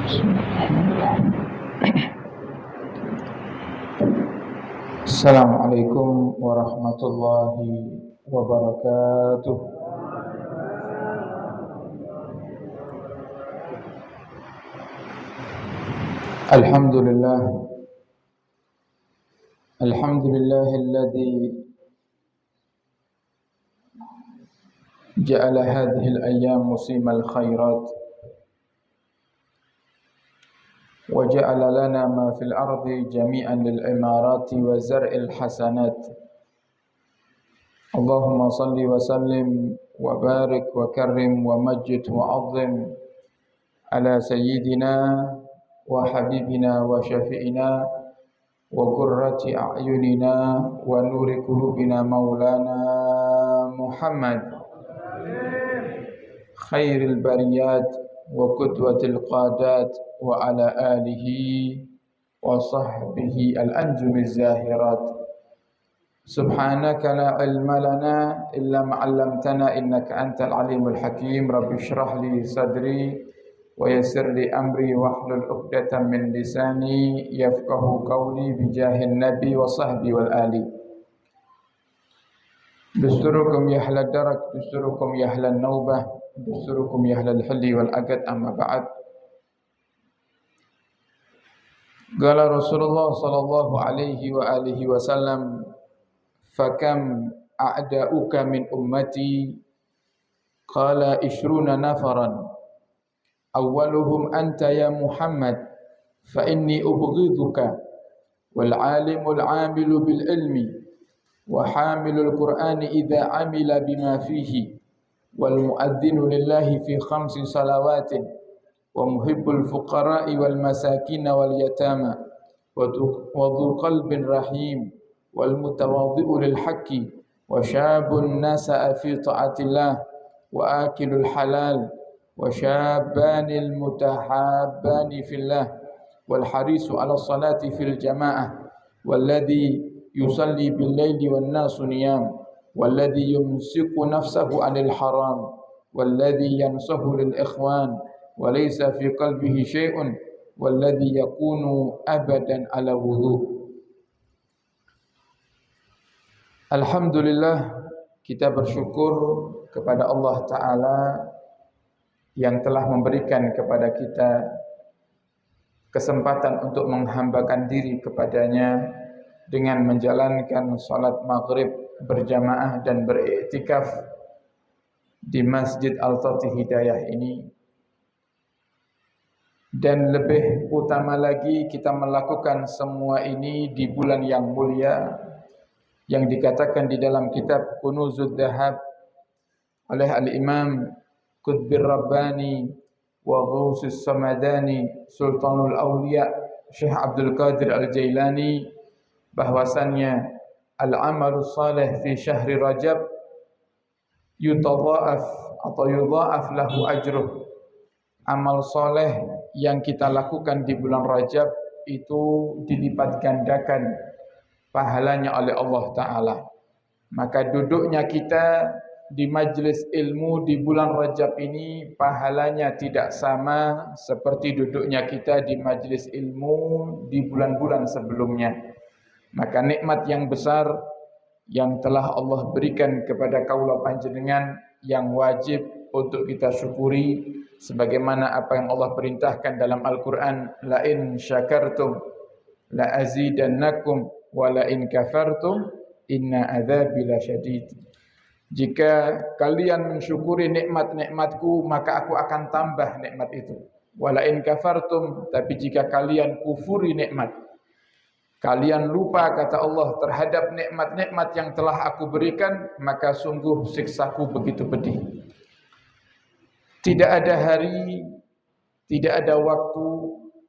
Assalamualaikum warahmatullahi wabarakatuh. Alhamdulillah, alhamdulillahilladzi ja'ala hadhihi al-ayyam musimal khairat wa ja'ala lana ma fil ardi jami'an lil imarati wa zar'il hasanat. Allahumma salli wa sallim wa barik wa karrim wa majjid wa azim ala sayyidina wa habibina wa syafi'ina wa qurrati a'yunina wa nuri qulubina maulana Muhammad khairil bariyat wa qudwatil qadat wa ala alihi wa sahbihi al-anjumiz zahirat. Subhanaka la ilma lana illa ma 'allamtana innaka antal alimul hakim. Rabbi shrah li sadri wa yassir li amri wahlul 'uqdatam min lisani yafqahu qawli bijahin nabi wa sahbi wal ali. Dusturukum ya ahlad darak, dusturukum ya ahlan naubah, dusturukum ya ahlal hilli wal agad, amma ba'd. Qala Rasulullah sallallahu alaihi wa alihi wasallam, fakam a'da'uka min ummati, qala 20 nafaran, awwaluhum anta ya Muhammad, fa inni ubghiduka, wal alimul amilu bil ilmi, wa hamilul qur'ani idha amila bima fihi, wal muadzinu lillahi fi 5 salawatin, wa muhibbul fuqara'i wal masakin wal yatama, wa dhu qalbin rahim, wal mutawadhi'u lil haqqi, wa syabun nasa'a fi ta'atillah, wa akilul halal, wa syabanil mutahabbani fillah, wal harisu ala salati fil jamaah, walladhi yusalli bil laili wan nasu niyam, walladhi yumsiku nafsahu anil haram, walladhi yansahu lil ikhwan wa laysa fi qalbihi syai'un, walladhi yakunu abadan ala wudhu. Alhamdulillah, kita bersyukur kepada Allah Ta'ala yang telah memberikan kepada kita kesempatan untuk menghambakan diri kepadanya dengan menjalankan salat maghrib berjamaah dan beriktikaf di Masjid Al-Tati Hidayah ini. Dan lebih utama lagi, kita melakukan semua ini di bulan yang mulia yang dikatakan di dalam kitab Kunuzud Dhahab oleh Al-Imam Qutbir Rabbani wa Ghusus Samadani Sultanul Awliya Syekh Abdul Qadir Al-Jailani, bahwasannya al-amalu salih fi syahri Rajab yutadha'af atau yudha'af lahu ajruh. Amal soleh yang kita lakukan di bulan Rajab itu dilipat gandakan pahalanya oleh Allah Ta'ala. Maka duduknya kita di majlis ilmu di bulan Rajab ini pahalanya tidak sama seperti duduknya kita di majlis ilmu di bulan-bulan sebelumnya. Maka nikmat yang besar yang telah Allah berikan kepada kaula panjenengan yang wajib untuk kita syukuri, sebagaimana apa yang Allah perintahkan dalam Al-Quran, la in syakartum la azidannakum wa la in kafartum inna adzabi lasyadid. Jika kalian mensyukuri nikmat-nikmatku, maka aku akan tambah nikmat itu. Wa la in kafartum, tapi jika kalian kufuri nikmat, kalian lupa, kata Allah, terhadap nikmat-nikmat yang telah aku berikan, maka sungguh siksaku begitu pedih. Tidak ada hari, tidak ada waktu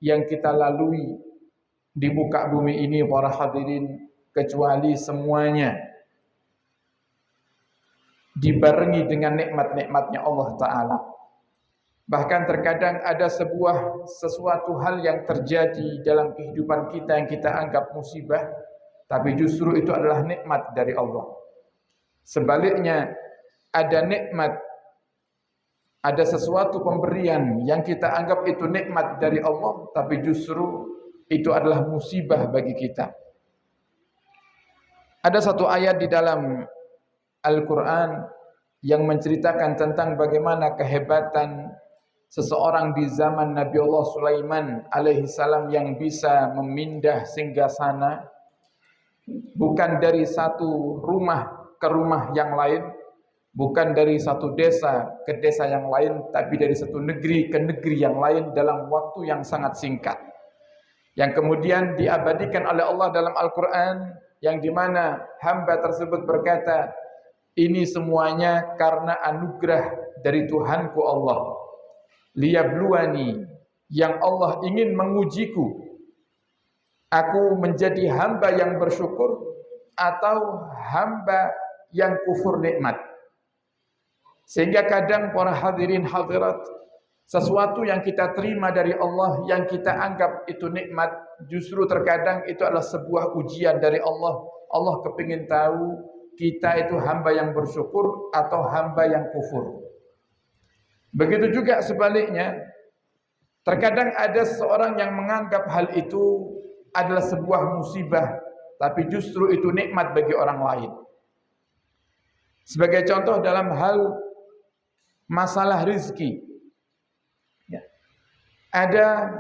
yang kita lalui di muka bumi ini, para hadirin, kecuali semuanya dibarengi dengan nikmat-nikmatnya Allah Ta'ala. Bahkan terkadang ada sesuatu hal yang terjadi dalam kehidupan kita yang kita anggap musibah, tapi justru itu adalah nikmat dari Allah. Sebaliknya, ada nikmat ada sesuatu pemberian yang kita anggap itu nikmat dari Allah, tapi justru itu adalah musibah bagi kita. Ada satu ayat di dalam Al-Quran yang menceritakan tentang bagaimana kehebatan seseorang di zaman Nabi Allah Sulaiman alaihissalam yang bisa memindah singgasana bukan dari satu rumah ke rumah yang lain, bukan dari satu desa ke desa yang lain, tapi dari satu negeri ke negeri yang lain dalam waktu yang sangat singkat. Yang kemudian diabadikan oleh Allah dalam Al-Quran, yang dimana hamba tersebut berkata, ini semuanya karena anugerah dari Tuhanku Allah. Liyabluwani, yang Allah ingin mengujiku. Aku menjadi hamba yang bersyukur atau hamba yang kufur nikmat. Sehingga kadang para hadirin hadirat, sesuatu yang kita terima dari Allah, yang kita anggap itu nikmat, justru terkadang itu adalah sebuah ujian dari Allah. Allah kepingin tahu kita itu hamba yang bersyukur atau hamba yang kufur. Begitu juga sebaliknya, terkadang ada seseorang yang menganggap hal itu adalah sebuah musibah, tapi justru itu nikmat bagi orang lain. Sebagai contoh dalam hal masalah rizki, ada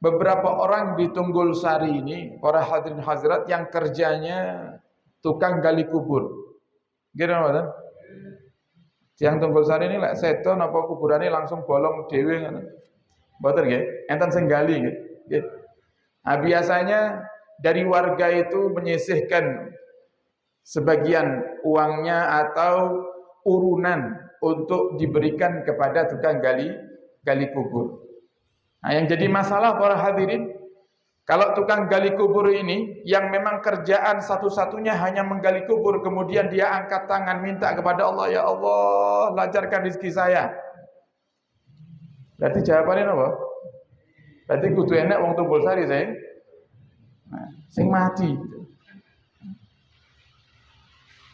beberapa orang di Tunggul Sari ini, para hadirin hadirat, yang kerjanya tukang gali kubur. Gimana Pak? Yang Tunggul Sari ini lek seto napa kuburane langsung bolong dhewe ngoten. Mboten nggih, enten sing gali nggih. Nah, biasanya dari warga itu menyisihkan sebagian uangnya atau urunan untuk diberikan kepada tukang gali kubur. Nah, yang jadi masalah para hadirin, kalau tukang gali kubur ini yang memang kerjaan satu-satunya hanya menggali kubur, kemudian dia angkat tangan minta kepada Allah, ya Allah, lancarkan rezeki saya. Berarti jawabannya apa? Berarti kudu enak wong Tunggul Sari saya. Nah, sing mati.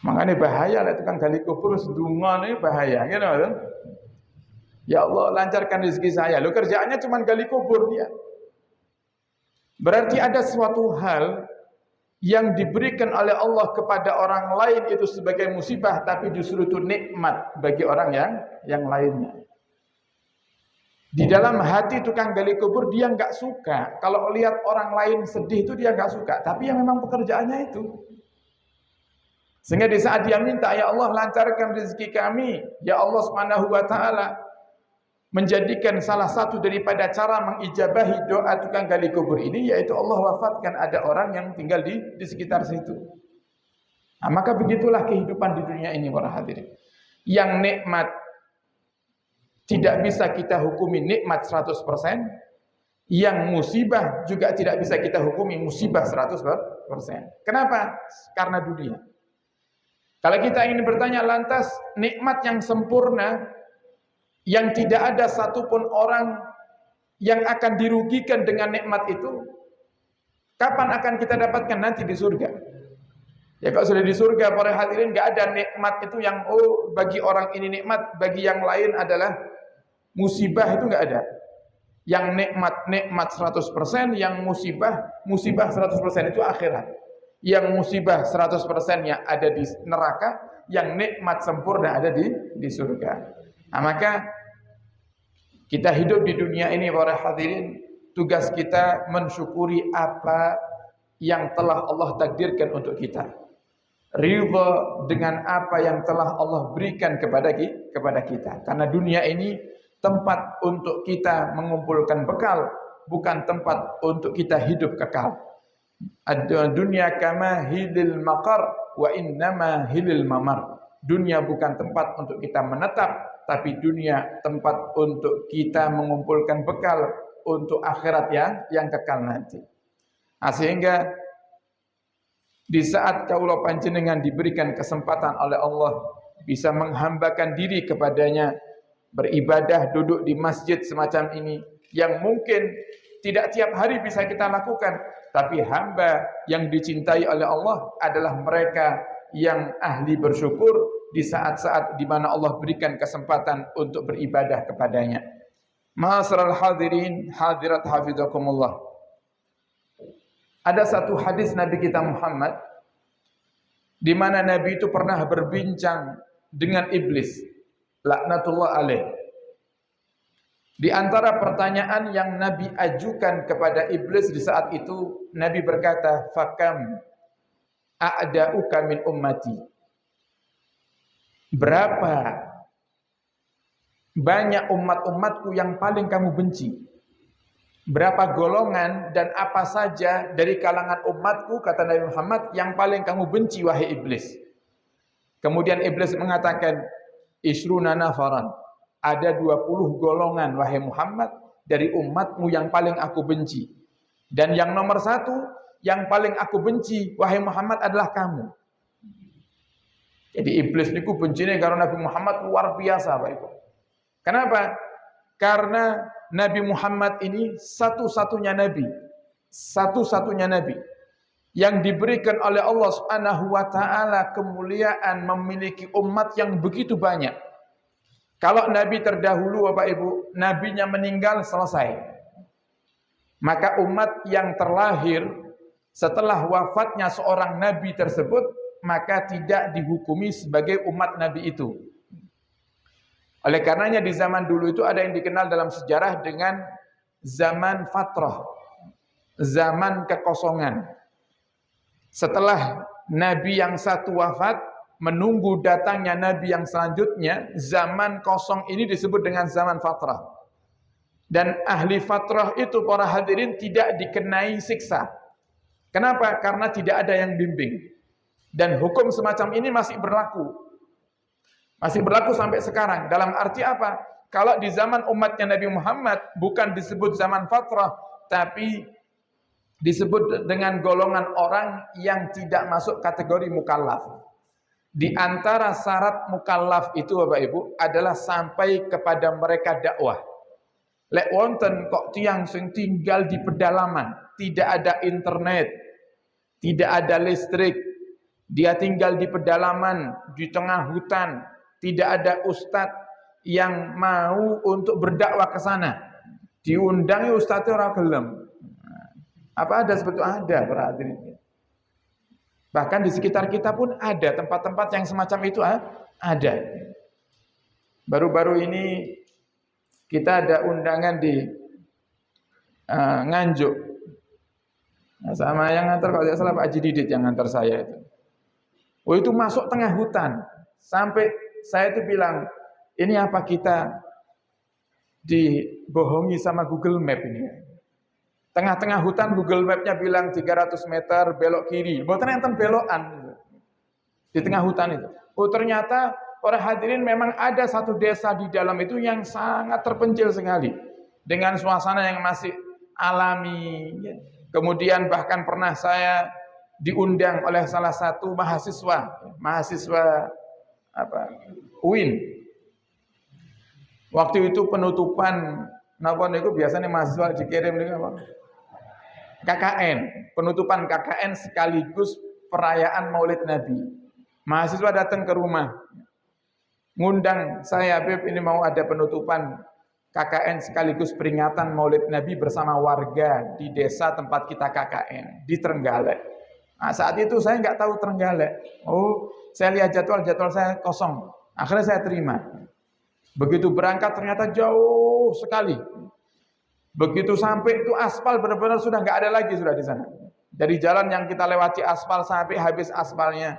Makanya bahaya lah tukang gali kubur sedungan ini bahaya, gitu kan? Ya Allah, lancarkan rezeki saya. Lo kerjaannya cuma gali kubur dia. Berarti ada suatu hal yang diberikan oleh Allah kepada orang lain itu sebagai musibah, tapi justru itu nikmat bagi orang yang lainnya. Di dalam hati tukang gali kubur dia nggak suka kalau lihat orang lain sedih, itu dia nggak suka. Tapi yang memang pekerjaannya itu. Sehingga di saat dia minta, ya Allah lancarkan rezeki kami, ya Allah Subhanahu wa taala, menjadikan salah satu daripada cara mengijabahi doa tukang gali kubur ini, yaitu Allah wafatkan ada orang yang tinggal di sekitar situ. Nah, maka begitulah kehidupan di dunia ini para hadirin. Yang nikmat tidak bisa kita hukumi nikmat 100%, yang musibah juga tidak bisa kita hukumi musibah 100%. Kenapa? Karena dunia. Kalau kita ingin bertanya, lantas nikmat yang sempurna yang tidak ada satupun orang yang akan dirugikan dengan nikmat itu, kapan akan kita dapatkan? Nanti di surga. Ya kalau sudah di surga para hadirin, nggak ada nikmat itu yang bagi orang ini nikmat, bagi yang lain adalah musibah, itu nggak ada. Yang nikmat 100%, yang musibah 100%, itu akhirat. Yang musibah 100%-nya ada di neraka, yang nikmat sempurna ada di surga. Nah, maka kita hidup di dunia ini para hadirin, tugas kita mensyukuri apa yang telah Allah takdirkan untuk kita. Ridha dengan apa yang telah Allah berikan kepada kita. Karena dunia ini tempat untuk kita mengumpulkan bekal, bukan tempat untuk kita hidup kekal. Ad-dunya kama hilil maqar wa innama hilil mamar. Dunia bukan tempat untuk kita menetap, tapi dunia tempat untuk kita mengumpulkan bekal untuk akhirat yang kekal nanti. Nah, sehingga di saat kaulah panjenengan diberikan kesempatan oleh Allah bisa menghambakan diri kepadanya, beribadah, duduk di masjid semacam ini, yang mungkin tidak tiap hari bisa kita lakukan, tapi hamba yang dicintai oleh Allah adalah mereka yang ahli bersyukur, di saat-saat di mana Allah berikan kesempatan untuk beribadah kepadanya. Ma'asyiral hadirin, hadirat hafizakumullah. Ada satu hadis Nabi kita Muhammad di mana Nabi itu pernah berbincang dengan iblis, laknatullah alaih. Di antara pertanyaan yang Nabi ajukan kepada iblis di saat itu, Nabi berkata, "Fakam a'da'uka min ummati." Berapa banyak umat-umatku yang paling kamu benci? Berapa golongan dan apa saja dari kalangan umatku, kata Nabi Muhammad, yang paling kamu benci wahai iblis? Kemudian iblis mengatakan, "Isruna nafaran." Ada 20 golongan wahai Muhammad dari umatmu yang paling aku benci. Dan yang nomor 1 yang paling aku benci wahai Muhammad adalah kamu. Jadi iblis niku bencinya karena Nabi Muhammad luar biasa, Pak Ibu. Kenapa? Karena Nabi Muhammad ini satu-satunya nabi yang diberikan oleh Allah Subhanahu wa taala kemuliaan memiliki umat yang begitu banyak. Kalau nabi terdahulu Bapak Ibu, nabinya meninggal selesai. Maka umat yang terlahir setelah wafatnya seorang nabi tersebut, maka tidak dihukumi sebagai umat nabi itu. Oleh karenanya di zaman dulu itu ada yang dikenal dalam sejarah dengan zaman fatrah, zaman kekosongan. Setelah nabi yang satu wafat, menunggu datangnya nabi yang selanjutnya, zaman kosong ini disebut dengan zaman fatrah. Dan ahli fatrah itu, para hadirin, tidak dikenai siksa. Kenapa? Karena tidak ada yang bimbing. Dan hukum semacam ini masih berlaku. Masih berlaku sampai sekarang. Dalam arti apa? Kalau di zaman umatnya Nabi Muhammad bukan disebut zaman fatrah, tapi disebut dengan golongan orang yang tidak masuk kategori mukallaf. Di antara syarat mukallaf itu Bapak Ibu adalah sampai kepada mereka dakwah. Lek wonten kok tiang sing tinggal di pedalaman, tidak ada internet, tidak ada listrik, dia tinggal di pedalaman, di tengah hutan, tidak ada ustadz yang mau untuk berdakwah ke sana. Diundangi ustadznya orang gelem. Apa ada seperti itu? Ada, berarti. Bahkan di sekitar kita pun ada tempat-tempat yang semacam itu ada. Baru-baru ini kita ada undangan di Nganjuk. Nah, sama yang ngantar kalau tidak salah Pak Haji Didit yang ngantar saya itu. Oh, itu masuk tengah hutan. Sampai saya itu bilang, ini apa kita dibohongi sama Google Map ini? Tengah-tengah hutan Google Map-nya bilang 300 meter belok kiri. Bukan enten belokan di tengah hutan itu. Oh, ternyata para hadirin memang ada satu desa di dalam itu yang sangat terpencil sekali dengan suasana yang masih alami. Kemudian bahkan pernah saya diundang oleh salah satu mahasiswa UIN. Waktu itu penutupan napa niku biasanya mahasiswa dikirim niku apa? KKN, penutupan KKN sekaligus perayaan Maulid Nabi. Mahasiswa datang ke rumah, ngundang saya, "Beb, ini mau ada penutupan KKN sekaligus peringatan Maulid Nabi bersama warga di desa tempat kita KKN di Trenggalek." Nah, saat itu saya nggak tahu Trenggalek. Oh, saya lihat jadwal saya kosong. Akhirnya saya terima. Begitu berangkat ternyata jauh sekali. Begitu sampai itu aspal benar-benar sudah nggak ada lagi sudah di sana. Dari jalan yang kita lewati aspal sampai habis aspalnya.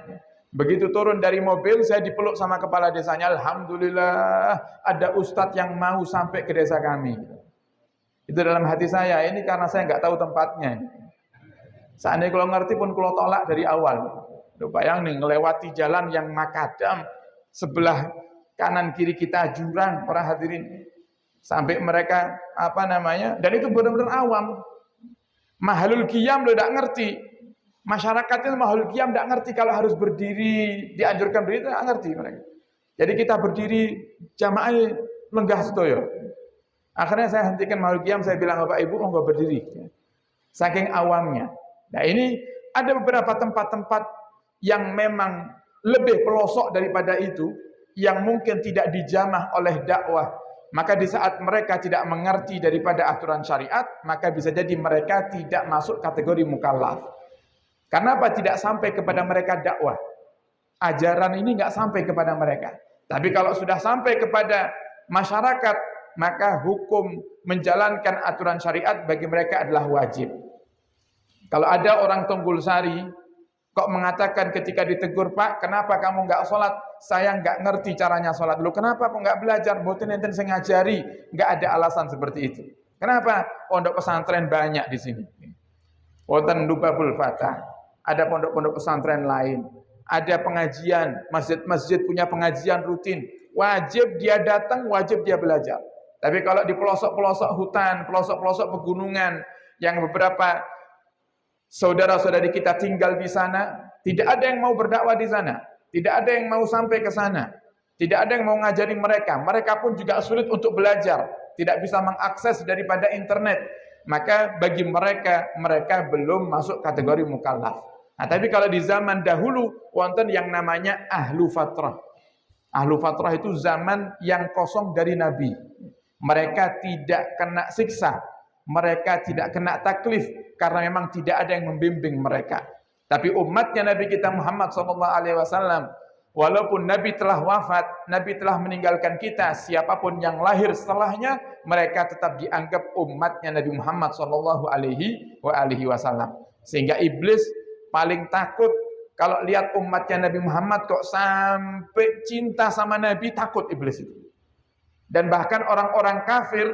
Begitu turun dari mobil saya dipeluk sama kepala desanya. Alhamdulillah ada ustadz yang mau sampai ke desa kami. Itu dalam hati saya. Ini karena saya nggak tahu tempatnya. Seandainya kalau ngerti pun kalau tolak dari awal. Bayang nih ngelewati jalan yang makadam, sebelah kanan kiri kita jurang, para hadirin. Sampai mereka dan itu benar-benar awam. Mahalul qiyam lo tidak ngerti. Masyarakatnya mahalul qiyam tidak ngerti kalau harus berdiri, dianjurkan berdiri tidak ngerti mereka. Jadi kita berdiri jamaah lenggah sedoyo. Akhirnya saya hentikan mahalul qiyam, saya bilang Bapak Ibu enggak berdiri. Saking awamnya. Nah, ini ada beberapa tempat-tempat yang memang lebih pelosok daripada itu, yang mungkin tidak dijamah oleh dakwah, maka di saat mereka tidak mengerti daripada aturan syariat, maka bisa jadi mereka tidak masuk kategori mukallaf. Kenapa tidak sampai kepada mereka dakwah? Ajaran ini nggak sampai kepada mereka. Tapi kalau sudah sampai kepada masyarakat, maka hukum menjalankan aturan syariat bagi mereka adalah wajib. Kalau ada orang Tunggul Sari kok mengatakan ketika ditegur, "Pak, kenapa kamu nggak sholat?" "Saya nggak ngerti caranya sholat." "Lu kenapa kok nggak belajar?" "Mboten enten sing ngajari." Nggak ada alasan seperti itu. Kenapa? Pondok pesantren banyak di sini. Wonten Lubabul Fatah, ada pondok-pondok pesantren lain, ada pengajian, masjid-masjid punya pengajian rutin. Wajib dia datang, wajib dia belajar. Tapi kalau di pelosok-pelosok hutan, pelosok-pelosok pegunungan, yang beberapa saudara-saudari kita tinggal di sana, tidak ada yang mau berdakwah di sana, tidak ada yang mau sampai ke sana, tidak ada yang mau ngajari mereka. Mereka pun juga sulit untuk belajar, tidak bisa mengakses daripada internet. Maka bagi mereka, mereka belum masuk kategori mukallaf. Nah, tapi kalau di zaman dahulu wonten yang namanya ahlu fatrah. Ahlu fatrah itu zaman yang kosong dari Nabi. Mereka tidak kena siksa, mereka tidak kena taklif karena memang tidak ada yang membimbing mereka. Tapi umatnya Nabi kita Muhammad SAW, walaupun Nabi telah wafat, Nabi telah meninggalkan kita, siapapun yang lahir setelahnya, mereka tetap dianggap umatnya Nabi Muhammad SAW. Sehingga iblis paling takut kalau lihat umatnya Nabi Muhammad kok sampai cinta sama Nabi, takut iblis itu. Dan bahkan orang-orang kafir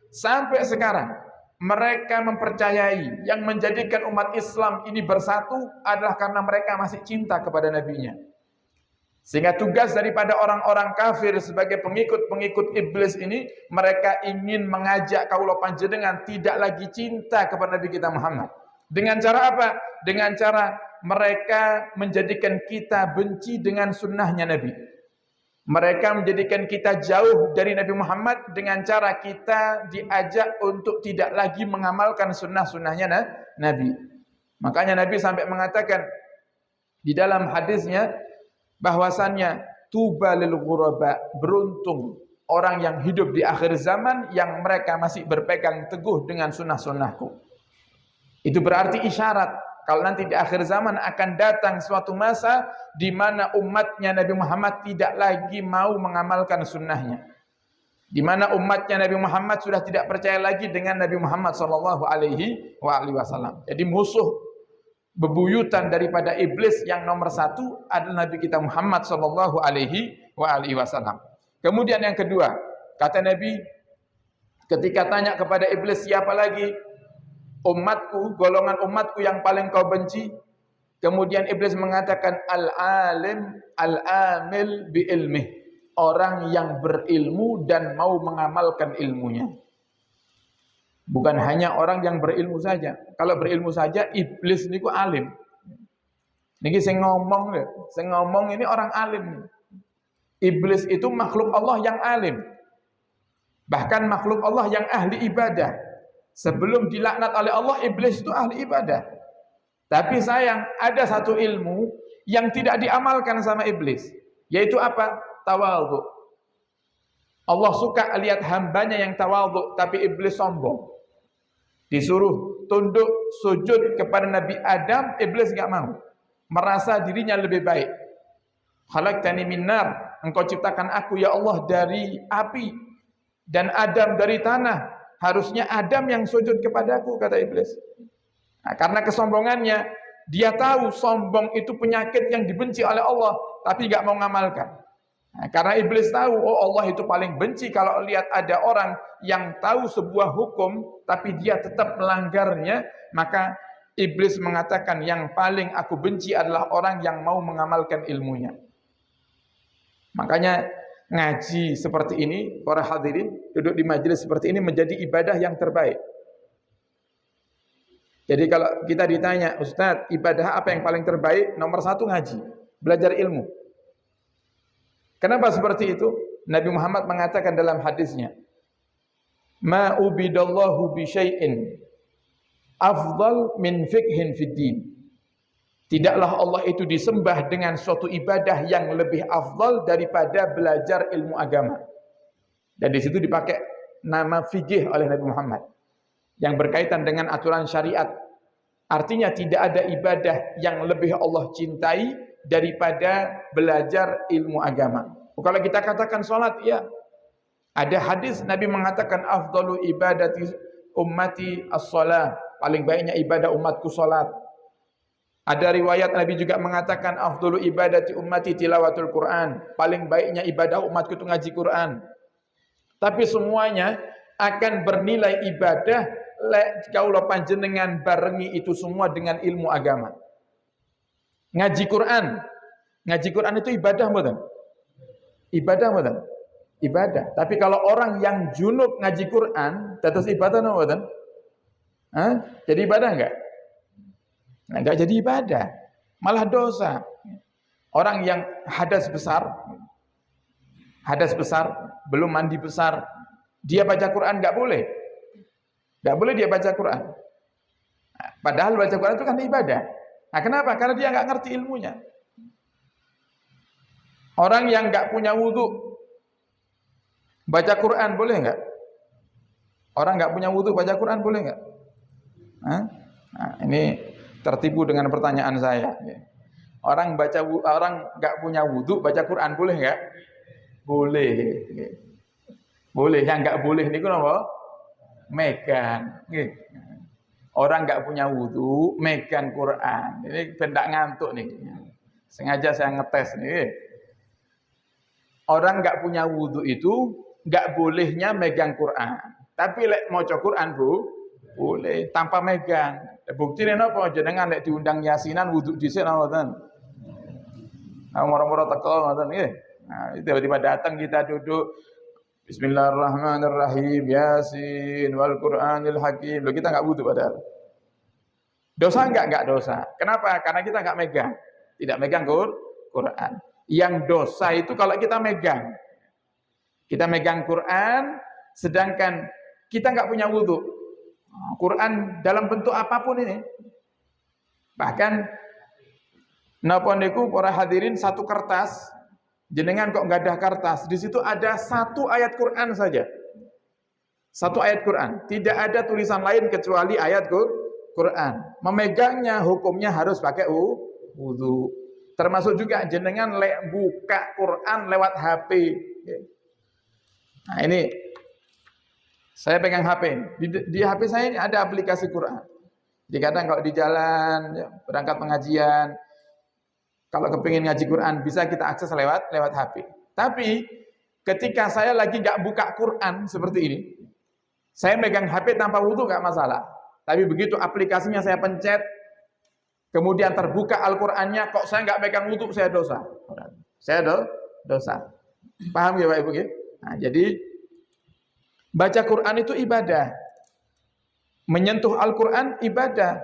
sampai sekarang mereka mempercayai yang menjadikan umat Islam ini bersatu adalah karena mereka masih cinta kepada nabinya. Sehingga tugas daripada orang-orang kafir sebagai pengikut-pengikut iblis ini, mereka ingin mengajak kaula panjenengan tidak lagi cinta kepada Nabi kita Muhammad. Dengan cara apa? Dengan cara mereka menjadikan kita benci dengan sunnahnya Nabi. Mereka menjadikan kita jauh dari Nabi Muhammad dengan cara kita diajak untuk tidak lagi mengamalkan sunnah-sunnahnya Nabi. Makanya Nabi sampai mengatakan di dalam hadisnya bahwasannya tuba lil ghuraba, beruntung orang yang hidup di akhir zaman yang mereka masih berpegang teguh dengan sunnah-sunnahku. Itu berarti isyarat kalau nanti di akhir zaman akan datang suatu masa di mana umatnya Nabi Muhammad tidak lagi mau mengamalkan sunnahnya. Di mana umatnya Nabi Muhammad sudah tidak percaya lagi dengan Nabi Muhammad SAW. Jadi musuh bebuyutan daripada iblis yang nomor satu adalah Nabi kita Muhammad SAW. Kemudian yang kedua, kata Nabi ketika tanya kepada iblis, siapa lagi umatku, golongan umatku yang paling kau benci? Kemudian iblis mengatakan al-alim al-amil bi ilmih, orang yang berilmu dan mau mengamalkan ilmunya. Bukan hanya orang yang berilmu saja. Kalau berilmu saja iblis niku alim. Niki sing ngomong ini orang alim. Iblis itu makhluk Allah yang alim. Bahkan makhluk Allah yang ahli ibadah. Sebelum dilaknat oleh Allah, iblis itu ahli ibadah. Tapi sayang, ada satu ilmu yang tidak diamalkan sama iblis. Yaitu apa? Tawadhu. Allah suka lihat hambanya yang tawadhu, tapi iblis sombong. Disuruh tunduk sujud kepada Nabi Adam, iblis enggak mau. Merasa dirinya lebih baik. Khalaqtani min nar, engkau ciptakan aku ya Allah dari api dan Adam dari tanah. Harusnya Adam yang sujud kepadaku, kata iblis. Nah, karena kesombongannya, dia tahu sombong itu penyakit yang dibenci oleh Allah, tapi gak mau ngamalkan. Nah, karena iblis tahu, oh Allah itu paling benci kalau lihat ada orang yang tahu sebuah hukum, tapi dia tetap melanggarnya, maka iblis mengatakan yang paling aku benci adalah orang yang mau mengamalkan ilmunya. Makanya ngaji seperti ini, para hadirin, duduk di majelis seperti ini menjadi ibadah yang terbaik. Jadi kalau kita ditanya, Ustaz, ibadah apa yang paling terbaik? Nomor satu ngaji, belajar ilmu. Kenapa seperti itu? Nabi Muhammad mengatakan dalam hadisnya, ma ubidallahu bi syai'in afdal min fiqhin fid din. Tidaklah Allah itu disembah dengan suatu ibadah yang lebih afdal daripada belajar ilmu agama. Dan di situ dipakai nama fikih oleh Nabi Muhammad yang berkaitan dengan aturan syariat. Artinya tidak ada ibadah yang lebih Allah cintai daripada belajar ilmu agama. Kalau kita katakan salat, ya, ada hadis Nabi mengatakan afdalu ibadati ummati as-shalah, paling baiknya ibadah umatku salat. Ada riwayat Nabi juga mengatakan afdalu ibadati ummati tilawatul Quran, paling baiknya ibadah umatku itu ngaji Quran. Tapi semuanya akan bernilai ibadah kalau panjenengan barengi itu semua dengan ilmu agama. Ngaji Quran itu ibadah mboten? Ibadah mboten? Ibadah. Tapi kalau orang yang junub ngaji Quran, tetes ibadah mboten? Jadi ibadah enggak? Nah, enggak jadi ibadah, malah dosa. Orang yang hadas besar, belum mandi besar, dia baca Quran enggak boleh. Enggak boleh dia baca Quran. Nah, padahal baca Quran itu kan ibadah. Nah, kenapa? Karena dia enggak ngerti ilmunya. Orang yang enggak punya wudu baca Quran boleh enggak? Orang enggak punya wudu baca Quran boleh enggak? Nah, ini tertipu dengan pertanyaan saya. Orang enggak punya wudu baca Quran boleh enggak? Boleh. Boleh. Yang enggak boleh niku napa? Megang. Orang enggak punya wudu megang Quran. Ini pendak ngantuk nih. Sengaja saya ngetes nih. Orang enggak punya wudu itu enggak bolehnya megang Quran. Tapi lek maca Quran boleh tanpa megang. Buktine napa jenengan lek diundang yasinan wudu dhisik napa mboten? Moro-moro teko ngoten nggih. Nah, tiba-tiba datang kita duduk Bismillahirrahmanirrahim Yasin wal Qur'anil Hakim. Loh, kita enggak wudu padahal. Dosa enggak dosa. Kenapa? Karena kita enggak megang. Tidak megang Quran. Yang dosa itu kalau kita megang. Kita megang Quran sedangkan kita enggak punya wudu. Quran dalam bentuk apapun ini. Bahkan napa niku para hadirin satu kertas, jenengan kok enggak ada kertas, di situ ada satu ayat Quran saja. Satu ayat Quran, tidak ada tulisan lain kecuali ayat Quran. Memegangnya hukumnya harus pakai wudu. Termasuk juga jenengan buka Quran lewat HP. Nah, ini saya pegang HP. Di HP saya ini ada aplikasi Quran. Jadi kadang kalau di jalan, ya, berangkat pengajian, kalau kepingin ngaji Quran bisa kita akses lewat HP. Tapi ketika saya lagi nggak buka Quran seperti ini, saya megang HP tanpa wudu nggak masalah. Tapi begitu aplikasinya saya pencet, kemudian terbuka Al-Qurannya, kok saya nggak megang wudu, saya dosa. Saya dosa. Paham ya Pak Ibu? Nah, jadi baca Quran itu ibadah. Menyentuh Al-Quran ibadah.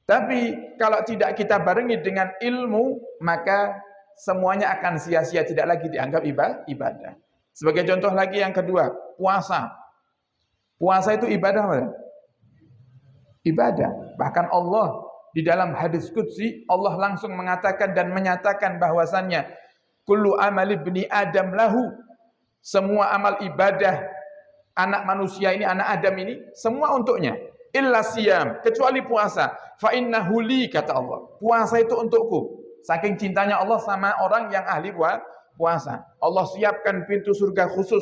Tapi kalau tidak kita barengi dengan ilmu, maka semuanya akan sia-sia, tidak lagi dianggap ibadah. Sebagai contoh lagi yang kedua, puasa. Puasa itu ibadah apa? Ibadah. Bahkan Allah di dalam hadis qudsi, Allah langsung mengatakan dan menyatakan bahwasannya kullu amali ibni Adam lahu. Semua amal ibadah anak manusia ini, anak Adam ini, semua untuknya. Illa siyam, kecuali puasa. Fa innahu li, kata Allah. Puasa itu untukku. Saking cintanya Allah sama orang yang ahli puasa. Allah siapkan pintu surga khusus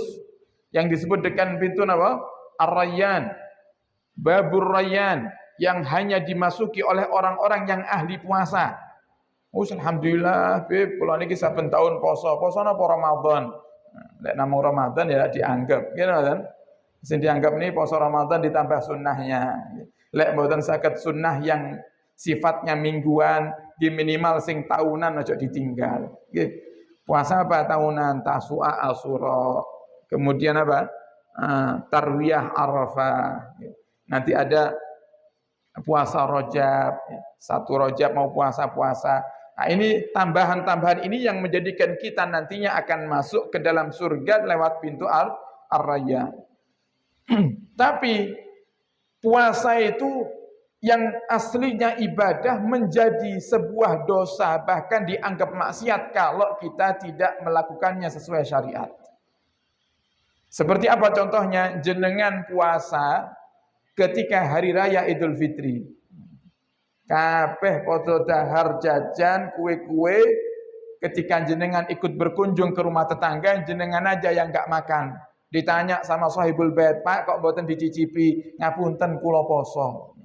yang disebut dengan pintu apa? Ar-Rayyan. Babur Rayyan, yang hanya dimasuki oleh orang-orang yang ahli puasa. Alhamdulillah, Bib, kalau niki saben tahun poso napa Ramadan. Lek namung Ramadan ya dianggap, gitu kan? Sing dianggap ini poso Ramadan ditambah sunnahnya. Lek mboten saged sunnah yang sifatnya mingguan, di minimal sing tahunan aja ditinggal. Puasa apa tahunan? Tasu'a, Asyura. Kemudian apa? Tarwiyah, Arafah. Nanti ada puasa Rajab. Satu Rajab mau puasa-puasa. Nah, ini tambahan-tambahan ini yang menjadikan kita nantinya akan masuk ke dalam surga lewat pintu Ar-Rayyan. Tapi puasa itu yang aslinya ibadah menjadi sebuah dosa, bahkan dianggap maksiat kalau kita tidak melakukannya sesuai syariat. Seperti apa contohnya? Jenengan puasa ketika hari raya Idul Fitri. Kabeh padha dahar jajan kue-kue, ketika jenengan ikut berkunjung ke rumah tetangga, jenengan aja yang enggak makan. Ditanya sama sahibul bait, "Pak, kok mboten dicicipi?" "Ngapunten kula poso."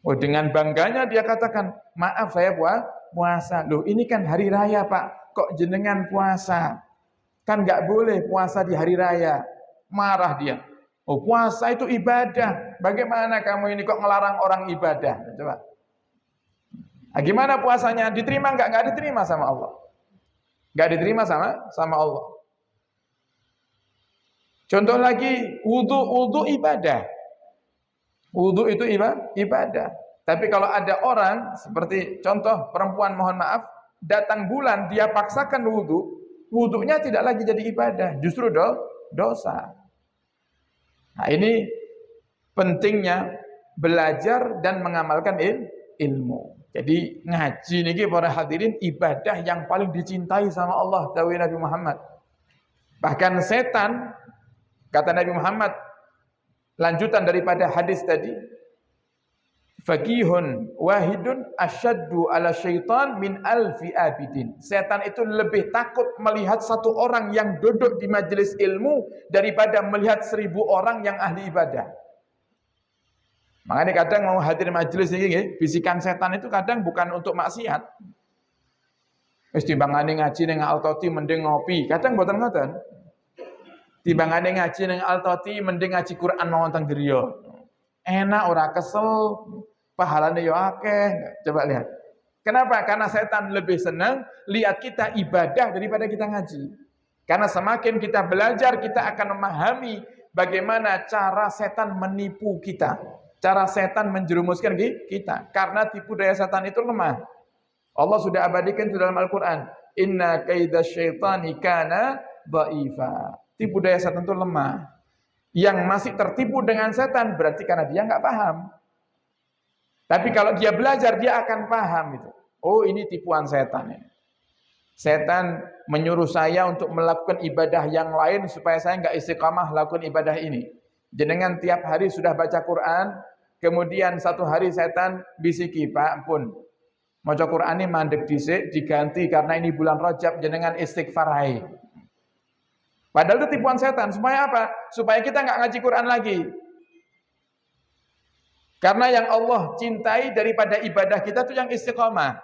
Oh, dengan bangganya dia katakan, "Maaf saya puasa." "Loh, ini kan hari raya, Pak. Kok jenengan puasa? Kan enggak boleh puasa di hari raya." Marah dia. "Oh, puasa itu ibadah. Bagaimana kamu ini kok ngelarang orang ibadah?" Coba. Nah, gimana puasanya? Diterima enggak? Enggak diterima sama Allah. Enggak diterima sama Allah. Contoh lagi, wudu ibadah. Wudu itu ibadah. Tapi kalau ada orang, seperti contoh perempuan, mohon maaf, datang bulan, dia paksakan wudunya tidak lagi jadi ibadah, justru dosa. Nah, ini pentingnya belajar dan mengamalkan ilmu. Jadi ngaji niki para hadirin ibadah yang paling dicintai sama Allah, dawuh Nabi Muhammad. Bahkan setan, kata Nabi Muhammad, lanjutan daripada hadis tadi, faqihun wahidun asyaddu ala syaitan min alfi abidin. Setan itu lebih takut melihat satu orang yang duduk di majelis ilmu daripada melihat 1000 orang yang ahli ibadah. Makanya kadang mau hadir majelis ini, bisikan setan itu kadang bukan untuk maksiat. Wis timbangane ngaji ning Al-Toti mending ngopi, kadang mboten ngoten. Timbangane ngaji ning Al-Toti mending ngaji Quran mawon teng griya. Enak ora kesel, pahalane yo akeh. Coba lihat. Kenapa? Karena setan lebih senang lihat kita ibadah daripada kita ngaji. Karena semakin kita belajar, kita akan memahami bagaimana cara setan menipu kita. Cara setan menjerumuskan kita. Karena tipu daya setan itu lemah. Allah sudah abadikan di dalam Al-Quran. Inna kaida syaitani kana dha'ifa. Tipu daya setan itu lemah. Yang masih tertipu dengan setan berarti karena dia nggak paham. Tapi kalau dia belajar, dia akan paham itu. Oh, ini tipuan setan. Setan menyuruh saya untuk melakukan ibadah yang lain supaya saya nggak istiqamah lakukan ibadah ini. Jenengan tiap hari sudah baca Quran, kemudian satu hari setan bisiki, "Pak, pun maca Quran ini mandek dhisik, diganti karena ini bulan Rajab, jenengan istighfar ae." Padahal itu tipuan setan. Supaya apa? Supaya kita nggak ngaji Quran lagi. Karena yang Allah cintai daripada ibadah kita itu yang istiqamah.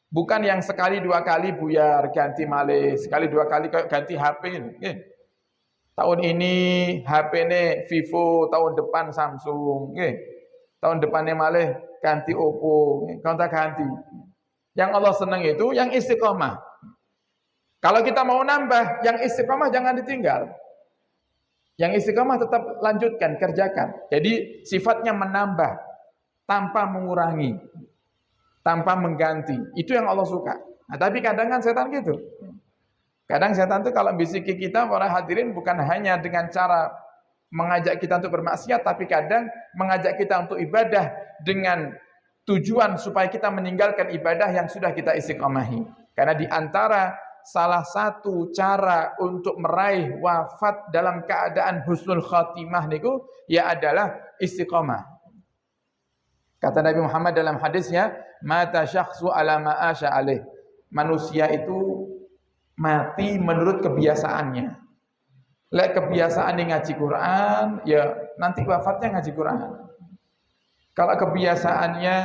Bukan yang sekali dua kali buyar, ganti malih, sekali dua kali ganti HP. Tahun ini HP ini Vivo, tahun depan Samsung. Tahun depannya malih ganti Oppo, kontak ganti. Yang Allah senang itu yang istiqamah. Kalau kita mau nambah, yang istiqamah jangan ditinggal. Yang istiqamah tetap lanjutkan, kerjakan. Jadi sifatnya menambah, tanpa mengurangi, tanpa mengganti. Itu yang Allah suka. Nah, tapi kadang kan setan gitu. Kadang setan itu kalau bisiki kita, para hadirin, bukan hanya dengan cara mengajak kita untuk bermaksiat, tapi kadang mengajak kita untuk ibadah dengan tujuan supaya kita meninggalkan ibadah yang sudah kita istiqamahi. Karena di antara salah satu cara untuk meraih wafat dalam keadaan husnul khatimah niku ya adalah istiqamah. Kata Nabi Muhammad dalam hadisnya, mata syakhsu ala ma asya alaih. Manusia itu mati menurut kebiasaannya. Lek kebiasaan ngaji Quran, ya nanti wafatnya ngaji Quran. Kalau kebiasaannya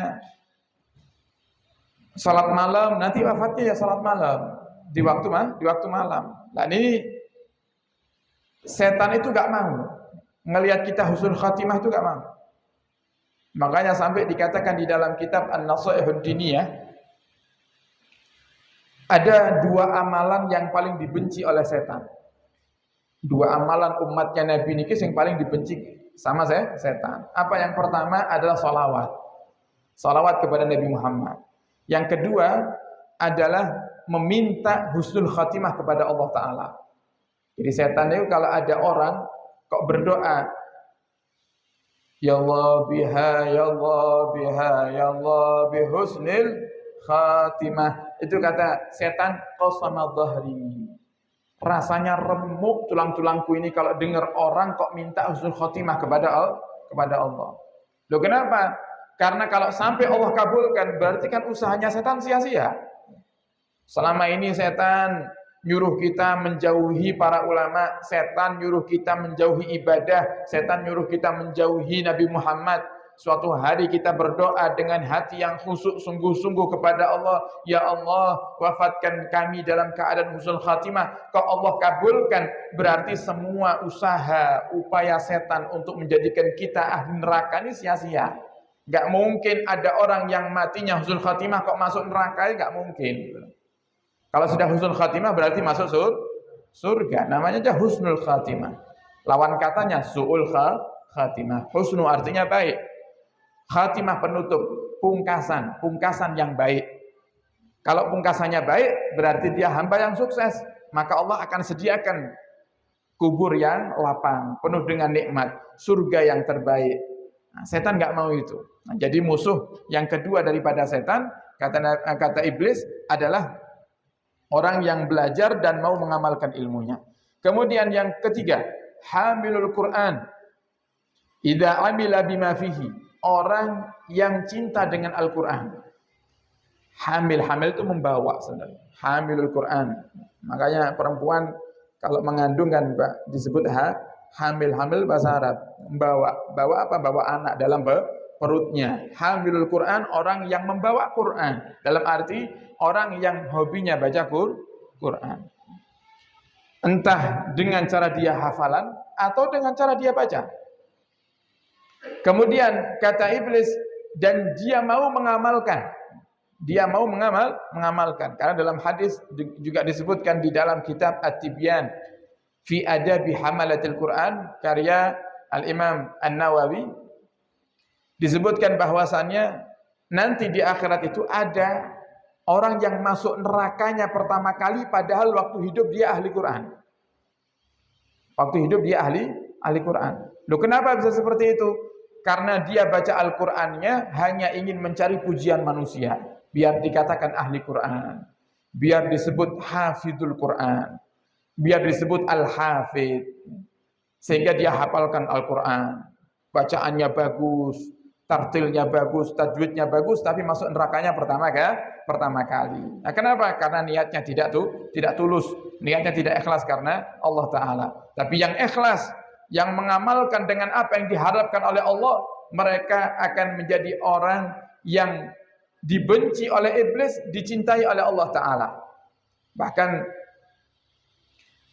salat malam, nanti wafatnya ya salat malam. Di waktu malam. Nah, ini setan itu gak mau ngelihat kita husnul khatimah, itu gak mau. Makanya sampai dikatakan di dalam kitab An-Nasaihud Diniyah, ada 2 amalan yang paling dibenci oleh setan. 2 amalan umatnya Nabi niki yang paling dibenci sama setan. Apa yang pertama adalah salawat. Salawat kepada Nabi Muhammad. Yang kedua adalah meminta husnul khatimah kepada Allah Ta'ala. Jadi setan itu kalau ada orang kok berdoa, Ya Allah biha, ya Allah biha, ya Allah bihusnil khatimah. Itu kata setan, qasama dhahri. Rasanya remuk tulang-tulangku ini kalau dengar orang kok minta husnul khatimah kepada Allah. Loh kenapa? Karena kalau sampai Allah kabulkan berarti kan usahanya setan sia-sia. Selama ini setan nyuruh kita menjauhi para ulama, setan nyuruh kita menjauhi ibadah, setan nyuruh kita menjauhi Nabi Muhammad. Suatu hari kita berdoa dengan hati yang khusyuk sungguh-sungguh kepada Allah, ya Allah, wafatkan kami dalam keadaan husnul khatimah. Kalau Allah kabulkan, berarti semua usaha, upaya setan untuk menjadikan kita ahli neraka ini sia-sia. Gak mungkin ada orang yang matinya husnul khatimah kok masuk neraka, gak mungkin. Kalau sudah husnul khatimah berarti masuk surga. Namanya aja husnul khatimah. Lawan katanya su'ul khatimah. Husnu artinya baik. Khatimah penutup, pungkasan yang baik. Kalau pungkasannya baik berarti dia hamba yang sukses. Maka Allah akan sediakan kubur yang lapang, penuh dengan nikmat, surga yang terbaik. Nah, setan nggak mau itu. Nah, jadi musuh yang kedua daripada setan, kata iblis adalah orang yang belajar dan mau mengamalkan ilmunya. Kemudian yang ketiga, hamilul Quran. Idza amila bima fihi. Orang yang cinta dengan Al-Quran. Hamil itu membawa sebenarnya. Hamilul Quran. Makanya perempuan kalau mengandung kan disebut hamil bahasa Arab. Bawa apa? Bawa anak dalam perutnya. Hamilul Quran, orang yang membawa Quran. Dalam arti orang yang hobinya baca Quran. Entah dengan cara dia hafalan atau dengan cara dia baca. Kemudian kata iblis, dan dia mau mengamalkan. Dia mau mengamalkan. Karena dalam hadis juga disebutkan di dalam kitab At-Tibyan fi adabi hamalatil Quran karya Al-Imam An-Nawawi, disebutkan bahwasannya nanti di akhirat itu ada orang yang masuk nerakanya pertama kali padahal waktu hidup dia ahli Quran. Waktu hidup dia ahli Quran. Loh kenapa bisa seperti itu? Karena dia baca Al-Qur'annya hanya ingin mencari pujian manusia, biar dikatakan ahli Quran, biar disebut hafidul Quran, biar disebut al-hafid, sehingga dia hafalkan Al-Quran, bacaannya bagus, tartilnya bagus, tajwidnya bagus, tapi masuk nerakanya pertama kali. Nah, kenapa? Karena niatnya tidak tulus, niatnya tidak ikhlas karena Allah Ta'ala. Tapi yang ikhlas, yang mengamalkan dengan apa yang diharapkan oleh Allah, mereka akan menjadi orang yang dibenci oleh iblis, dicintai oleh Allah Ta'ala. Bahkan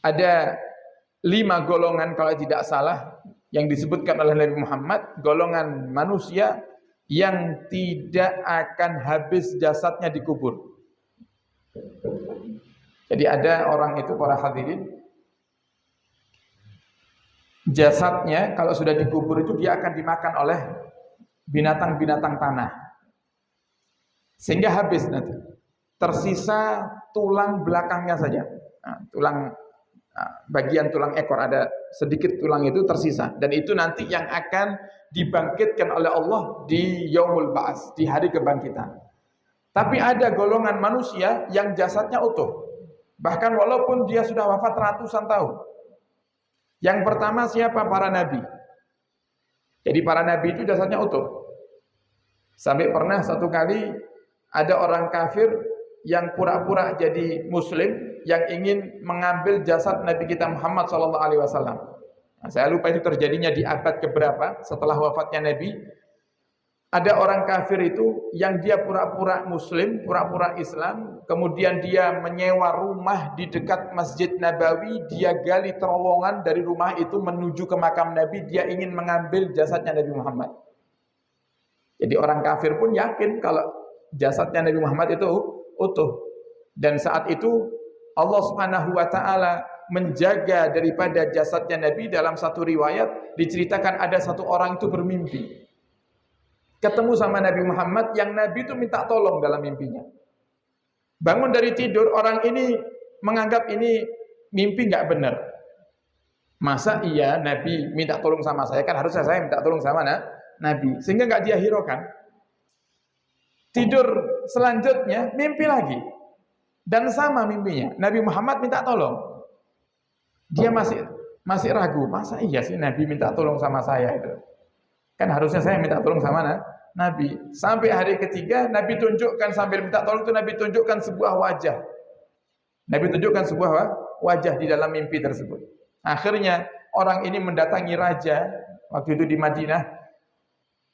ada 5 golongan kalau tidak salah yang disebutkan oleh Nabi Muhammad, golongan manusia yang tidak akan habis jasadnya dikubur. Jadi ada orang itu, para hadirin, jasadnya kalau sudah dikubur itu dia akan dimakan oleh binatang-binatang tanah. Sehingga habis nanti. Tersisa tulang belakangnya saja. Bagian tulang ekor, ada sedikit tulang itu tersisa. Dan itu nanti yang akan dibangkitkan oleh Allah di Yaumul Ba'ats, di hari kebangkitan. Tapi ada golongan manusia yang jasadnya utuh. Bahkan walaupun dia sudah wafat ratusan tahun. Yang pertama siapa? Para nabi. Jadi para nabi itu jasadnya utuh. Sampai pernah satu kali ada orang kafir yang pura-pura jadi muslim yang ingin mengambil jasad Nabi kita Muhammad SAW. Nah, saya lupa itu terjadinya di abad keberapa setelah wafatnya Nabi. Ada orang kafir itu yang dia pura-pura muslim, pura-pura Islam, kemudian dia menyewa rumah di dekat Masjid Nabawi, dia gali terowongan dari rumah itu menuju ke makam Nabi, dia ingin mengambil jasadnya Nabi Muhammad. Jadi orang kafir pun yakin kalau jasadnya Nabi Muhammad itu utuh. Dan saat itu Allah Subhanahu wa taala menjaga daripada jasadnya Nabi. Dalam satu riwayat diceritakan ada satu orang itu bermimpi ketemu sama Nabi Muhammad, yang Nabi itu minta tolong dalam mimpinya. Bangun dari tidur, orang ini menganggap ini mimpi nggak benar. Masa iya Nabi minta tolong sama saya? Kan harusnya saya minta tolong sama Nabi, sehingga nggak dia hiraukan. Tidur selanjutnya mimpi lagi, dan sama mimpinya. Nabi Muhammad minta tolong. Dia masih ragu, masa iya sih Nabi minta tolong sama saya itu? Kan harusnya saya minta tolong sama Nabi. Sampai hari ketiga Nabi tunjukkan, sambil minta tolong itu Nabi tunjukkan sebuah wajah. Nabi tunjukkan sebuah wajah di dalam mimpi tersebut. Akhirnya orang ini mendatangi raja waktu itu di Madinah,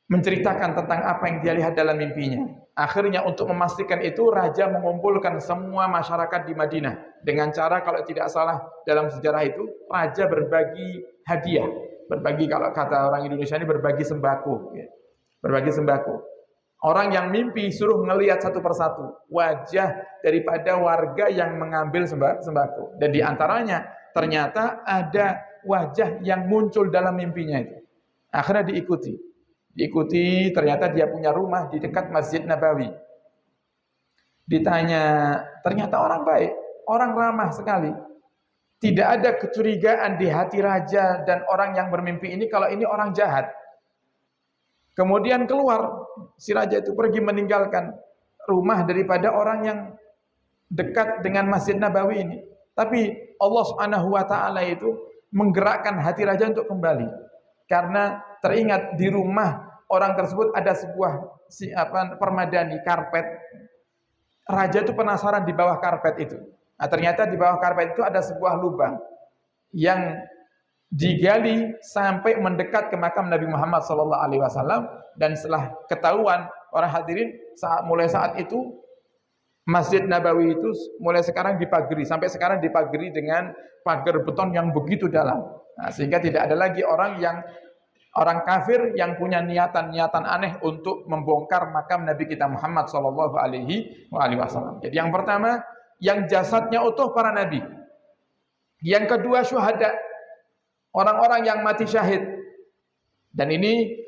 menceritakan tentang apa yang dia lihat dalam mimpinya. Akhirnya untuk memastikan itu, raja mengumpulkan semua masyarakat di Madinah dengan cara, kalau tidak salah dalam sejarah itu, raja berbagi hadiah, berbagi, kalau kata orang Indonesia ini, berbagi sembako, berbagi sembako. Orang yang mimpi suruh ngelihat satu persatu wajah daripada warga yang mengambil sembako, dan diantaranya ternyata ada wajah yang muncul dalam mimpinya itu. Akhirnya diikuti, ternyata dia punya rumah di dekat Masjid Nabawi. Ditanya, ternyata orang baik, orang ramah sekali. Tidak ada kecurigaan di hati raja dan orang yang bermimpi ini kalau ini orang jahat. Kemudian keluar, si raja itu pergi meninggalkan rumah daripada orang yang dekat dengan Masjid Nabawi ini. Tapi Allah Subhanahu wa taala itu menggerakkan hati raja untuk kembali. Karena teringat di rumah orang tersebut ada sebuah permadani, karpet. Raja itu penasaran di bawah karpet itu. Nah, ternyata di bawah karpet itu ada sebuah lubang yang digali sampai mendekat ke makam Nabi Muhammad SAW. Dan setelah ketahuan para hadirin, mulai saat itu Masjid Nabawi itu mulai sekarang dipagari, sampai sekarang dipagari dengan pagar beton yang begitu dalam. Nah, sehingga tidak ada lagi orang kafir yang punya niatan aneh untuk membongkar makam Nabi kita Muhammad SAW. Jadi yang pertama, yang jasadnya utuh para nabi. Yang kedua, syuhada, orang-orang yang mati syahid. Dan ini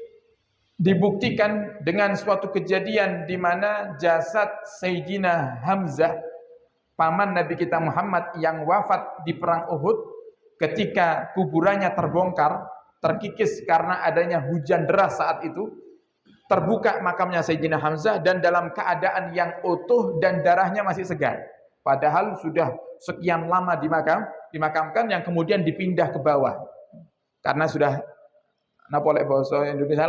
dibuktikan dengan suatu kejadian di mana jasad Sayyidina Hamzah, paman Nabi kita Muhammad yang wafat di perang Uhud, ketika kuburannya terbongkar, terkikis karena adanya hujan deras saat itu, terbuka makamnya Sayyidina Hamzah dan dalam keadaan yang utuh dan darahnya masih segar. Padahal sudah sekian lama dimakamkan, yang kemudian dipindah ke bawah. Karena sudah napolek bahasa Indonesia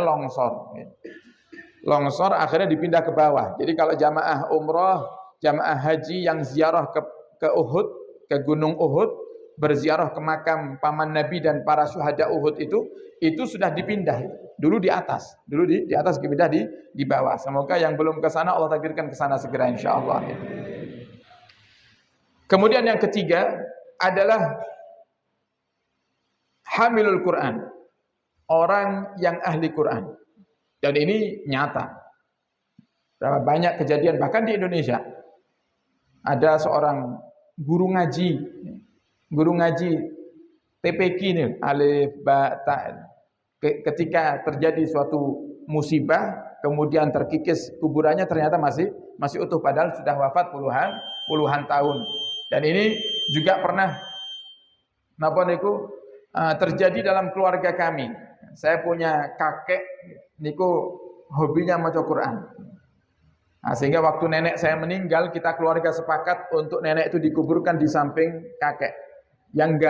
longsor, akhirnya dipindah ke bawah. Jadi kalau jamaah umrah, jamaah haji yang ziarah ke Uhud, ke Gunung Uhud, berziarah ke makam paman Nabi dan para syuhada Uhud itu sudah dipindah. Dulu di atas, di atas, dipindah di bawah. Semoga yang belum ke sana Allah takdirkan ke sana segera insyaallah. Kemudian yang ketiga adalah hamilul Quran, orang yang ahli Quran. Dan ini nyata. Berapa banyak kejadian, bahkan di Indonesia ada seorang guru ngaji TPQ ini, alif ba ta. Ketika terjadi suatu musibah, kemudian terkikis kuburannya, ternyata masih utuh padahal sudah wafat puluhan tahun. Dan ini juga pernah terjadi dalam keluarga kami. Saya punya kakek niku hobinya maca Quran. Nah, sehingga waktu nenek saya meninggal, kita keluarga sepakat untuk nenek itu dikuburkan di samping kakek. Yang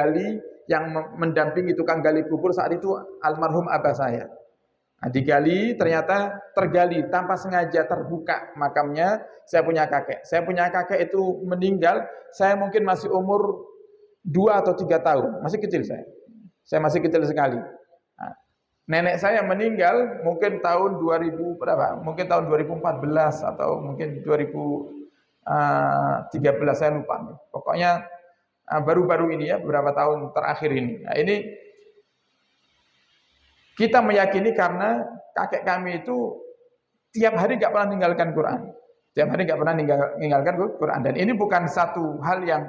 mendampingi tukang gali kubur saat itu almarhum abah saya. Nah, digali, ternyata tergali tanpa sengaja, terbuka makamnya saya punya kakek itu meninggal, saya mungkin masih umur 2 atau 3 tahun, masih kecil saya masih kecil sekali. Nah, nenek saya meninggal mungkin tahun 2000 berapa? Mungkin tahun 2014 atau mungkin 2013, saya lupa. Pokoknya baru-baru ini ya, beberapa tahun terakhir ini. Nah, ini kita meyakini karena kakek kami itu tiap hari nggak pernah meninggalkan Quran. Tiap hari nggak pernah meninggalkan Quran. Dan ini bukan satu hal yang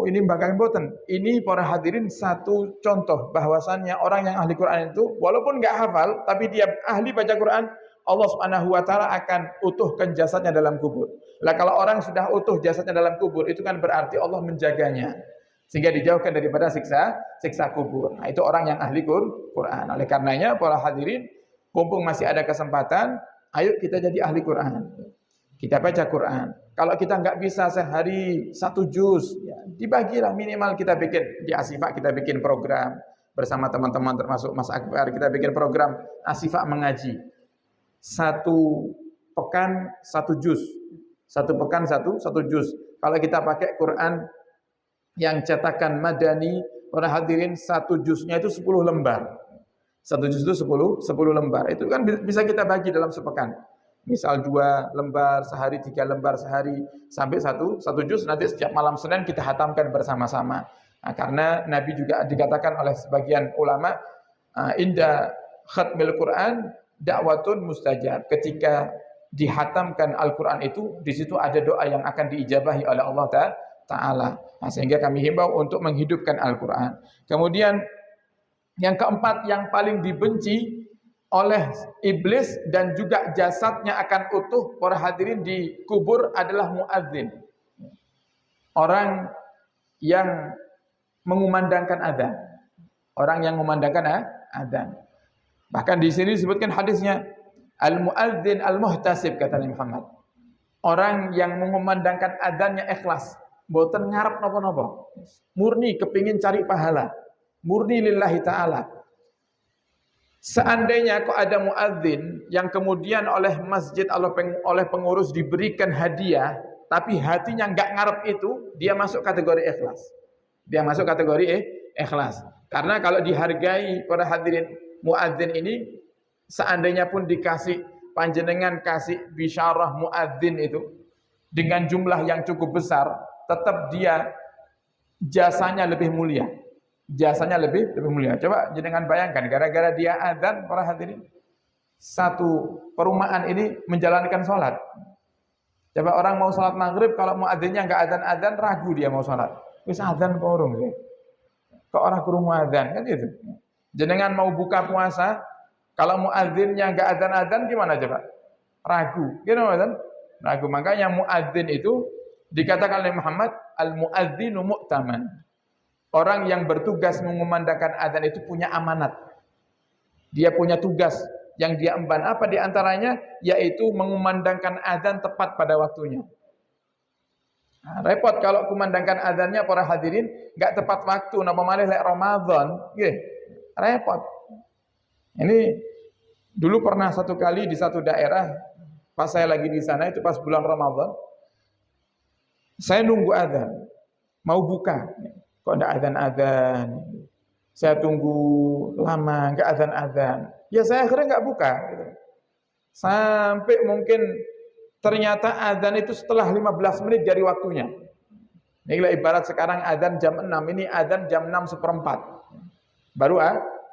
ini bangga boten. Ini para hadirin satu contoh bahwasannya orang yang ahli Quran itu walaupun nggak hafal, tapi dia ahli baca Quran, Allah Subhanahu wa taala akan utuhkan jasadnya dalam kubur. Lah kalau orang sudah utuh jasadnya dalam kubur, itu kan berarti Allah menjaganya. sehingga dijauhkan daripada siksa kubur. Nah, itu orang yang ahli Quran. Oleh karenanya para hadirin, mumpung masih ada kesempatan, ayo kita jadi ahli Quran. Kita baca Quran. Kalau kita nggak bisa sehari 1 juz, ya, dibagilah minimal kita bikin di Asyifa, kita bikin program bersama teman-teman termasuk Mas Akbar, kita bikin program Asyifa mengaji. 1 pekan 1 juz. 1 pekan 1 juz. Kalau kita pakai Quran yang cetakan Madani, para hadirin 1 juznya itu 10 lembar. 1 juz itu 10 lembar. Itu kan bisa kita bagi dalam sepekan. Misal 2 lembar sehari, 3 lembar sehari, sampai 1 juz, nanti setiap malam Senin kita hatamkan bersama-sama. Nah, karena Nabi juga dikatakan oleh sebagian ulama, inda khatmil Quran dakwatun mustajab. Ketika dihatamkan Al-Quran itu, di situ ada doa yang akan diijabahi oleh Allah Ta'ala. Nah, sehingga kami himbau untuk menghidupkan Al-Quran. Kemudian yang keempat, yang paling dibenci oleh iblis dan juga jasadnya akan utuh para hadirin di kubur adalah muadzin. Orang yang mengumandangkan adzan. Orang yang mengumandangkan adzan. Bahkan di sini disebutkan hadisnya, al-muadzin al-muhtasib, kata Nabi Muhammad. Orang yang mengumandangkan adzannya ikhlas, mboten ngarep napa-napa. Murni kepingin cari pahala. Murni lillahi ta'ala. Seandainya kok ada muadzin yang kemudian oleh masjid, oleh pengurus diberikan hadiah, tapi hatinya nggak ngarep itu, dia masuk kategori ikhlas. Dia masuk kategori ikhlas. Karena kalau dihargai para hadirin, muadzin ini seandainya pun dikasih, panjenengan kasih bisyarah muadzin itu dengan jumlah yang cukup besar, tetap dia jasanya lebih mulia. Jasanya lebih mulia. Coba jenengan bayangkan, gara-gara dia adzan, para hadirin, satu perumahan ini menjalankan sholat. Coba orang mau sholat maghrib, kalau muadzinnya nggak adzan-adzan, ragu dia mau sholat. Wis adzan kok urung sih. Kok orang kurung adzan kan gitu. Jenengan mau buka puasa, kalau muadzinnya nggak adzan-adzan gimana coba? Ragu. Gitu kan? Ragu. Makanya muadzin itu dikatakan oleh Muhammad, al-muadzinu mu'taman. Orang yang bertugas mengumandangkan adzan itu punya amanat. Dia punya tugas yang dia emban. Apa diantaranya? Yaitu mengumandangkan adzan tepat pada waktunya. Nah, repot kalau kumandangkan adzannya para hadirin nggak tepat waktu. Napa malih lek Ramadan, repot. Ini dulu pernah satu kali di satu daerah, pas saya lagi di sana itu pas bulan Ramadan, saya nunggu adzan, mau buka. Kok enggak adzan-adzan? Saya tunggu lama, enggak adzan-adzan. Ya saya akhirnya enggak buka. Sampai mungkin ternyata adzan itu setelah 15 menit dari waktunya. Ini ibarat sekarang adzan jam 6, ini adzan jam 6:04. Baru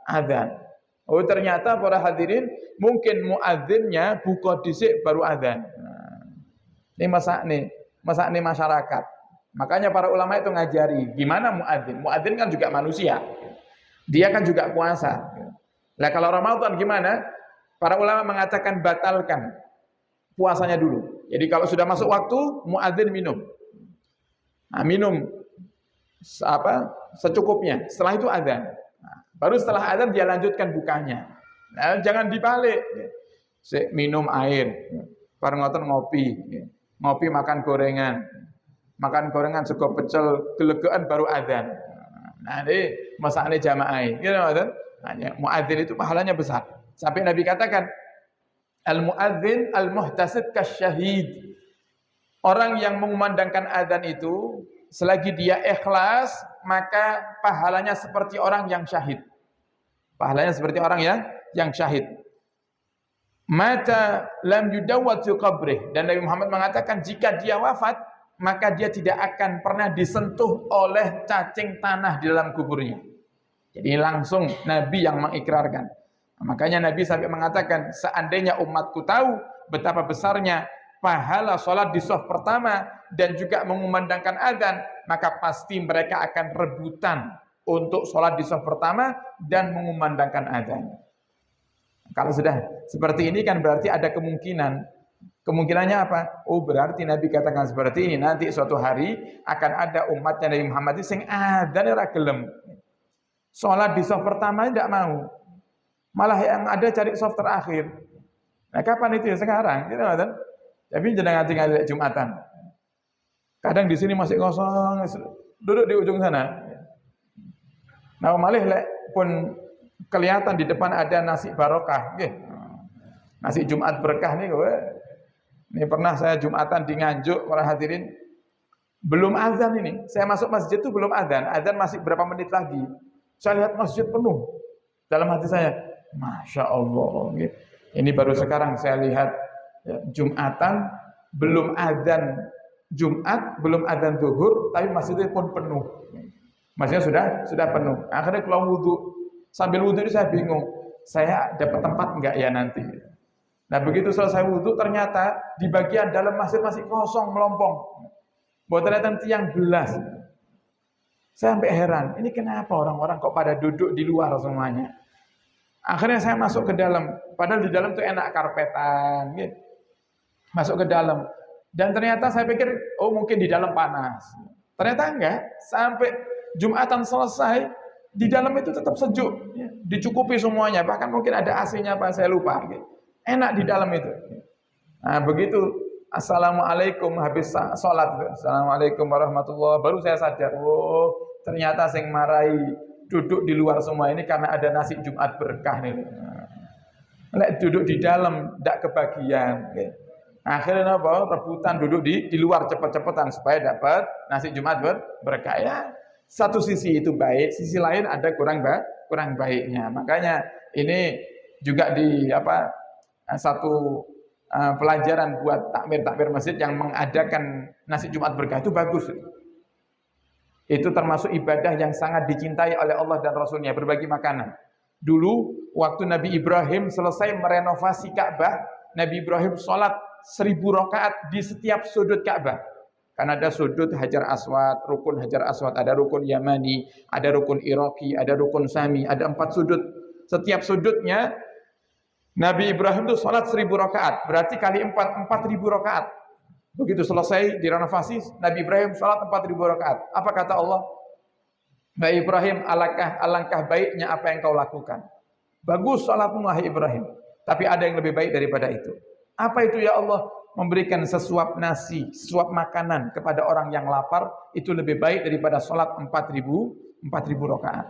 adzan. Oh ternyata para hadirin, mungkin muadzinnya buka dhisik baru adzan. Ini masak nih masyarakat. Makanya para ulama itu ngajari gimana muadzin. Muadzin kan juga manusia. Dia kan juga puasa. Nah kalau Ramadan gimana? Para ulama mengatakan batalkan puasanya dulu. Jadi kalau sudah masuk waktu, muadzin minum. Nah, minum secukupnya. Setelah itu adzan. Nah, baru setelah adzan dia lanjutkan bukanya. Nah, jangan dibalik. Minum air. Bareng ngoten ngopi. Ngopi makan gorengan. Makan gorengan sego pecel gelegean baru adzan. Nah, ini masakne jamaah. Gitu kan? Nah, muadzin itu pahalanya besar. Sampai Nabi katakan, al-muadzin al-muhtasib kasyahid. Orang yang mengumandangkan adzan itu selagi dia ikhlas, maka pahalanya seperti orang yang syahid. Pahalanya seperti orang yang syahid. Mata lam yudawwat fi qabrih. Dan Nabi Muhammad mengatakan jika dia wafat, maka dia tidak akan pernah disentuh oleh cacing tanah di dalam kuburnya. Jadi langsung Nabi yang mengikrarkan. Makanya Nabi sampai mengatakan, seandainya umatku tahu betapa besarnya pahala sholat di shaf pertama dan juga mengumandangkan adzan, maka pasti mereka akan rebutan untuk sholat di shaf pertama dan mengumandangkan adzan. Kalau sudah seperti ini kan berarti ada kemungkinan Kemungkinannya apa? Oh, berarti Nabi katakan seperti ini, nanti suatu hari akan ada umatnya Nabi Muhammad itu sing adzan ora gelem. Salat di saf pertama tidak mau. Malah yang ada cari saf terakhir. Nah, kapan itu ya? Sekarang, gitu kan? Tapi jangan tinggal Jumatan. Kadang di sini masih kosong, duduk di ujung sana. Nah, malih lek pun kelihatan di depan ada nasi barokah, nggih. Nasi Jumat berkah nih kowe. Ini pernah saya Jumatan di Nganjuk, para hadirin. Belum azan ini. Saya masuk masjid itu belum azan. Azan masih berapa menit lagi. Saya lihat masjid penuh. Dalam hati saya, Masya Allah. Ini baru sekarang saya lihat ya, Jumatan, belum azan Jumat, belum azan zuhur, tapi masjidnya pun penuh. Masjidnya sudah penuh. Akhirnya kalau wudhu, sambil wudhu ini saya bingung. Saya dapat tempat enggak ya nanti? Nah, begitu selesai wudhu, ternyata di bagian dalam masjid masih kosong, melompong. Buat ternyata tiang belas. Saya sampai heran, ini kenapa orang-orang kok pada duduk di luar semuanya? Akhirnya saya masuk ke dalam, padahal di dalam tuh enak karpetan, gitu. Masuk ke dalam. Dan ternyata saya pikir, oh mungkin di dalam panas. Ternyata enggak, sampai Jumatan selesai, di dalam itu tetap sejuk. Ya. Dicukupi semuanya, bahkan mungkin ada AC-nya apa, saya lupa. Gitu. Enak di dalam itu. Nah begitu, Assalamualaikum, habis sholat. Assalamualaikum warahmatullahi wabarakatuh. Baru saya sadar, oh ternyata sing marai duduk di luar semua ini karena ada nasi Jumat berkah nih. Lek duduk di dalam, tidak kebagian. Akhirnya apa? Rebutan duduk di luar cepet-cepetan supaya dapat nasi Jumat berkah. Ya, satu sisi itu baik, sisi lain ada kurang baiknya. Makanya ini juga di satu pelajaran buat takmir masjid yang mengadakan nasi Jumat berkah itu bagus. Itu termasuk ibadah yang sangat dicintai oleh Allah dan Rasulnya, berbagi makanan. Dulu waktu Nabi Ibrahim selesai merenovasi Ka'bah, Nabi Ibrahim sholat 1000 rakaat di setiap sudut Ka'bah. Karena ada sudut Hajar Aswad, rukun Hajar Aswad, ada rukun Yamani, ada rukun Iraqi, ada rukun Sami, ada 4 sudut. Setiap sudutnya Nabi Ibrahim itu sholat 1000 rakaat, berarti kali 4, 4000 rakaat. Begitu selesai direnovasi, Nabi Ibrahim sholat 4000 rakaat. Apa kata Allah? Wahai Ibrahim, alangkah baiknya apa yang kau lakukan. Bagus sholatmu wahai Ibrahim, tapi ada yang lebih baik daripada itu. Apa itu ya Allah? Memberikan sesuap nasi, sesuap makanan kepada orang yang lapar, itu lebih baik daripada sholat 4000 rakaat.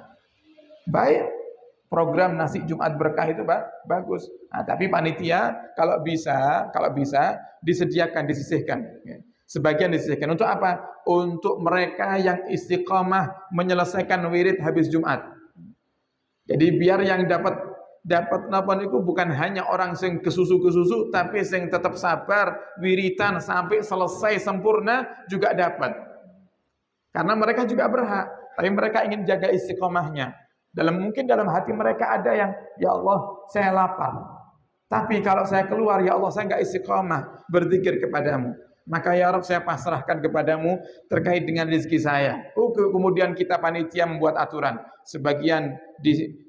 Baik. Program nasi Jumat berkah itu bagus. Nah, tapi panitia kalau bisa disediakan, disisihkan. Sebagian disisihkan untuk apa? Untuk mereka yang istiqamah menyelesaikan wirid habis Jumat. Jadi biar yang dapat napa niku bukan hanya orang sing kesusu, tapi sing tetap sabar wiritan sampai selesai sempurna juga dapat. Karena mereka juga berhak, tapi mereka ingin jaga istiqamahnya. Mungkin dalam hati mereka ada yang, ya Allah saya lapar, tapi kalau saya keluar ya Allah saya enggak istiqamah berzikir kepadamu, maka ya Rabb saya pasrahkan kepadamu terkait dengan rezeki saya. Kemudian kita panitia membuat aturan, sebagian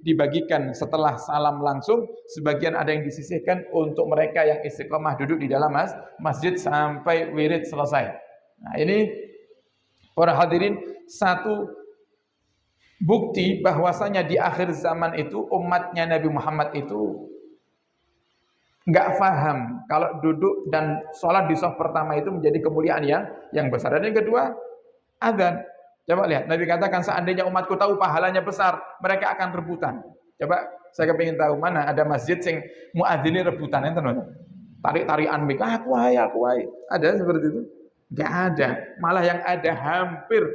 dibagikan setelah salam langsung, sebagian ada yang disisihkan untuk mereka yang istiqamah duduk di dalam masjid sampai wirid selesai. Nah ini para hadirin, satu bukti bahwasanya di akhir zaman itu umatnya Nabi Muhammad itu enggak paham kalau duduk dan sholat di saf pertama itu menjadi kemuliaan yang besar. Dan yang kedua, adzan. Coba lihat, Nabi katakan seandainya umatku tahu pahalanya besar, mereka akan rebutan. Coba saya kepingin tahu mana ada masjid sing muadzini rebutan, enten tarik-tarikan mik, aku wae. Ada seperti itu? Enggak ada. Malah yang ada hampir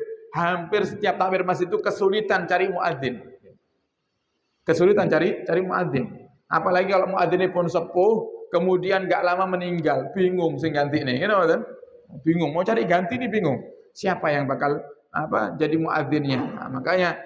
setiap takbir masjid itu kesulitan cari muadzin. Kesulitan cari muadzin. Apalagi kalau muadzinnya pun sepuh, kemudian enggak lama meninggal, bingung sing ganti nih, kan? Bingung mau cari ganti nih, bingung. Siapa yang bakal jadi muadzinnya? Nah, makanya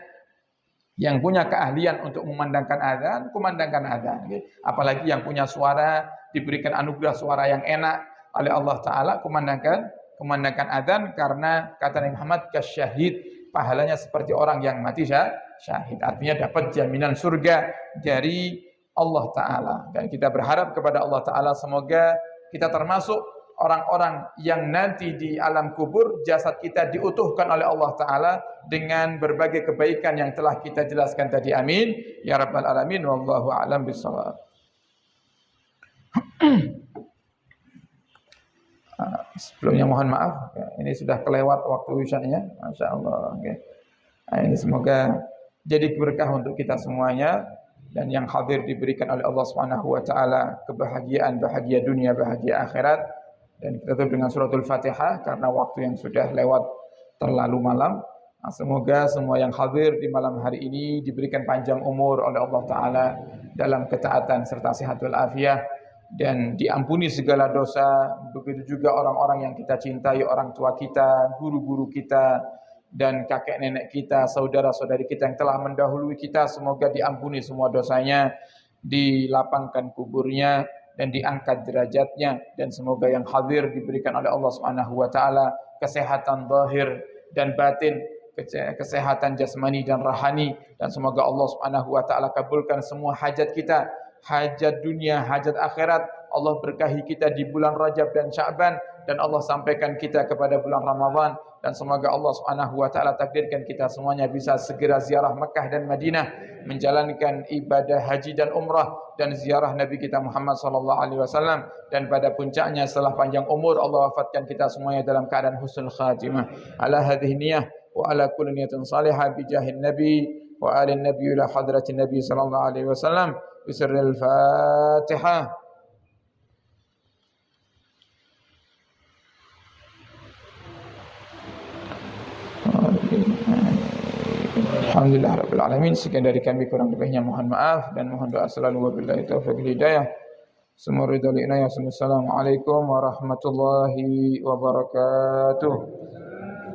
yang punya keahlian untuk memandangkan azan, kumandangkan azan. Apalagi yang punya suara, diberikan anugerah suara yang enak oleh Allah Taala, kumandangkan adzan, karena kata Nabi Muhammad kasyahid, pahalanya seperti orang yang mati syahid, artinya dapat jaminan surga dari Allah Ta'ala. Dan kita berharap kepada Allah Ta'ala semoga kita termasuk orang-orang yang nanti di alam kubur jasad kita diutuhkan oleh Allah Ta'ala dengan berbagai kebaikan yang telah kita jelaskan tadi. Amin ya rabbal alamin. Wallahu a'lam bishawab. Sebelumnya mohon maaf, ini sudah kelewat waktu isyanya, Masya Allah. Nah, ini semoga jadi berkah untuk kita semuanya, dan yang hadir diberikan oleh Allah Subhanahu wa taala kebahagiaan, bahagia dunia, bahagia akhirat. Dan kita tutup dengan suratul Fatihah karena waktu yang sudah lewat terlalu malam. Nah, semoga semua yang hadir di malam hari ini diberikan panjang umur oleh Allah taala dalam ketaatan serta sehat wal afiah, dan diampuni segala dosa. Begitu juga orang-orang yang kita cintai, orang tua kita, guru-guru kita, dan kakek nenek kita, saudara-saudari kita yang telah mendahului kita, semoga diampuni semua dosanya, dilapangkan kuburnya, dan diangkat derajatnya, dan semoga yang hadir diberikan oleh Allah Subhanahu wa taala kesehatan zahir dan batin, kesehatan jasmani dan rohani, dan semoga Allah Subhanahu wa taala kabulkan semua hajat kita, hajat dunia, hajat akhirat. Allah berkahi kita di bulan Rajab dan Sya'ban, dan Allah sampaikan kita kepada bulan Ramadan, dan semoga Allah Subhanahu wa taala takdirkan kita semuanya bisa segera ziarah Mekah dan Madinah, menjalankan ibadah haji dan umrah, dan ziarah Nabi kita Muhammad sallallahu alaihi wasallam, dan pada puncaknya setelah panjang umur Allah wafatkan kita semuanya dalam keadaan husnul khatimah. Ala hadhihi niyyah wa ala kulli niyatin salihah bi jahin nabi wa alin nabi ila hadratin nabi sallallahu alaihi wasallam. Bisirril Fatihah. Alhamdulillah rabbil alamin. Sekian dari kami, kurang lebihnya mohon maaf dan mohon doa selalu. Wabillahi taufiq wal hidayah. Semua ridha li inayah. Assalamualaikum warahmatullahi wabarakatuh.